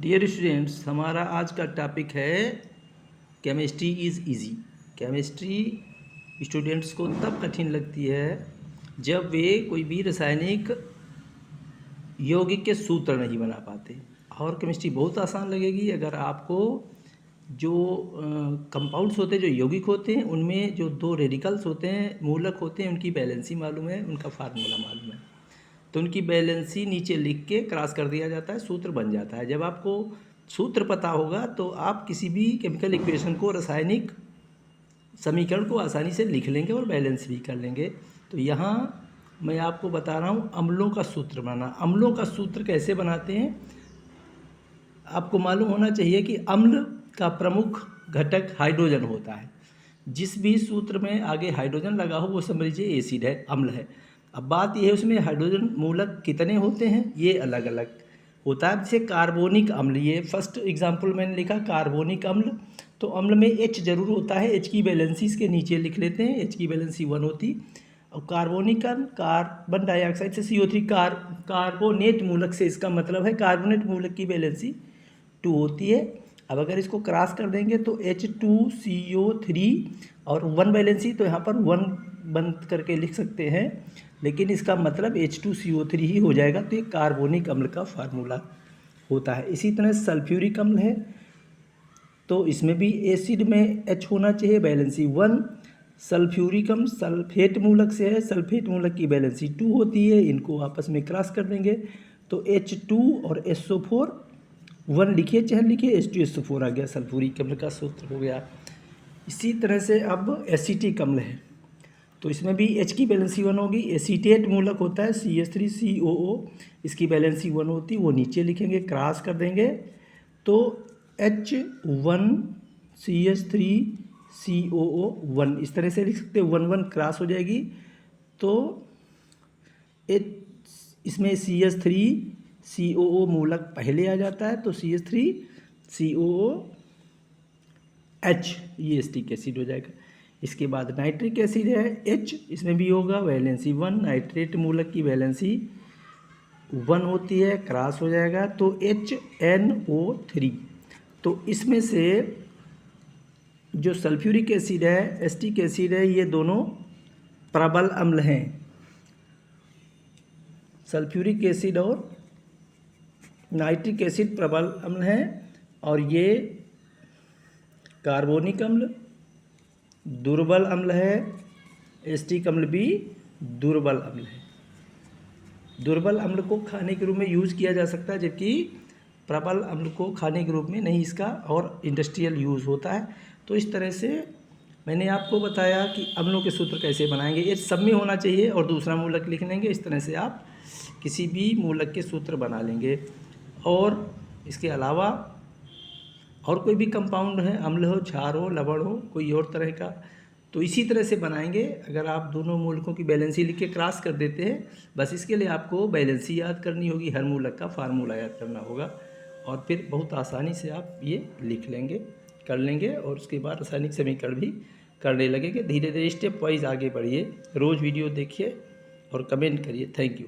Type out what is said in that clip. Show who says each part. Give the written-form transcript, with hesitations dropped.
Speaker 1: Dear students, हमारा आज का टॉपिक है chemistry is easy. Chemistry students को तब कठिन लगती है जब वे कोई भी रासायनिक यौगिक के सूत्र नहीं बना पाते। और केमिस्ट्री बहुत आसान लगेगी अगर आपको जो कंपाउंड्स होते हैं, जो यौगिक होते हैं, उनमें जो दो रेडिकल्स होते हैं, मूलक होते हैं, उनकी बैलेंसी मालूम है, उनका फार्मूला मालूम है। तो उनकी बैलेंसी नीचे लिख के क्रॉस कर दिया जाता है, सूत्र बन जाता है। जब आपको सूत्र पता होगा तो आप किसी भी केमिकल इक्वेशन को, रासायनिक समीकरण को आसानी से लिख लेंगे और बैलेंस भी कर लेंगे। तो यहाँ मैं आपको बता रहा हूँ अम्लों का सूत्र बनाना। अम्लों का सूत्र कैसे बनाते हैं आपको मालूम होना चाहिए कि अम्ल का प्रमुख घटक हाइड्रोजन होता है। जिस भी सूत्र में आगे हाइड्रोजन लगा हो वो समझ लीजिए एसिड है, अम्ल है। अब बात यह है उसमें हाइड्रोजन मूलक कितने होते हैं ये अलग अलग होता है। जैसे कार्बोनिक अम्ल, ये फर्स्ट एग्जांपल मैंने लिखा कार्बोनिक अम्ल, तो अम्ल में H जरूर होता है। H की बैलेंसी इसके नीचे लिख लेते हैं, H की बैलेंसी 1 होती। और कार्बोनिक अम्ल कार्बन डाइऑक्साइड से CO3 कार्बोनेट मूलक से, इसका मतलब है कार्बोनेट मूलक की बैलेंसी 2 होती है। अब अगर इसको क्रॉस कर देंगे तो H2CO3 और 1 बैलेंसी, तो यहाँ पर 1 बंद करके लिख सकते हैं, लेकिन इसका मतलब H2CO3 ही हो जाएगा। तो ये कार्बोनिक अम्ल का फार्मूला होता है। इसी तरह सल्फ्यूरिक अम्ल है, तो इसमें भी एसिड में H होना चाहिए, बैलेंसी 1। सल्फ्यूरिक अम्ल सल्फेट मूलक से है, सल्फेट मूलक की बैलेंसी 2 होती है। इनको आपस में क्रॉस कर देंगे तो H2 और SO4 1 लिखिए चाहे लिखिए, H2SO4 आ गया, सल्फ्यूरिक अम्ल का सूत्र हो गया। इसी तरह से अब एसिटिक अम्ल है, तो इसमें भी H की बैलेंसी 1 होगी। एसीटेट मूलक होता है CH3COO, इसकी बैलेंसी 1 होती, वो नीचे लिखेंगे, क्रॉस कर देंगे तो H1CH3COO1 इस तरह से लिख सकते हैं, 1 क्रॉस हो जाएगी। तो इसमें CH3COO मूलक पहले आ जाता है, तो CH3COOH ये एसिटिक एसिड हो जाएगा। इसके बाद नाइट्रिक एसिड है H, इसमें भी होगा वैलेंसी 1। नाइट्रेट मूलक की वैलेंसी 1 होती है, क्रॉस हो जाएगा तो HNO3। तो इसमें से जो सल्फ्यूरिक एसिड है, एसिटिक एसिड है, ये दोनों प्रबल अम्ल हैं। सल्फ्यूरिक एसिड और नाइट्रिक एसिड प्रबल अम्ल हैं, और ये कार्बोनिक अम्ल दुर्बल अम्ल है, एसिटिक अम्ल भी दुर्बल अम्ल है। दुर्बल अम्ल को खाने के रूप में यूज़ किया जा सकता है, जबकि प्रबल अम्ल को खाने के रूप में नहीं, इसका और इंडस्ट्रियल यूज़ होता है। तो इस तरह से मैंने आपको बताया कि अम्लों के सूत्र कैसे बनाएंगे। ये सब में होना चाहिए और दूसरा मूलक लिख लेंगे। इस तरह से आप किसी भी मूलक के सूत्र बना लेंगे। और इसके अलावा और कोई भी कंपाउंड है, अम्ल हो, क्षार हो, लवण हो, कोई और तरह का, तो इसी तरह से बनाएंगे। अगर आप दोनों मूलकों की बैलेंसी लिख के क्रॉस कर देते हैं, बस इसके लिए आपको बैलेंसी याद करनी होगी, हर मूलक का फार्मूला याद करना होगा, और फिर बहुत आसानी से आप ये लिख लेंगे, कर लेंगे, और उसके बाद रासायनिक समीकरण भी करने लगेंगे। धीरे धीरे स्टेप वाइज आगे बढ़िए। रोज़ वीडियो देखिए और कमेंट करिए। Thank you.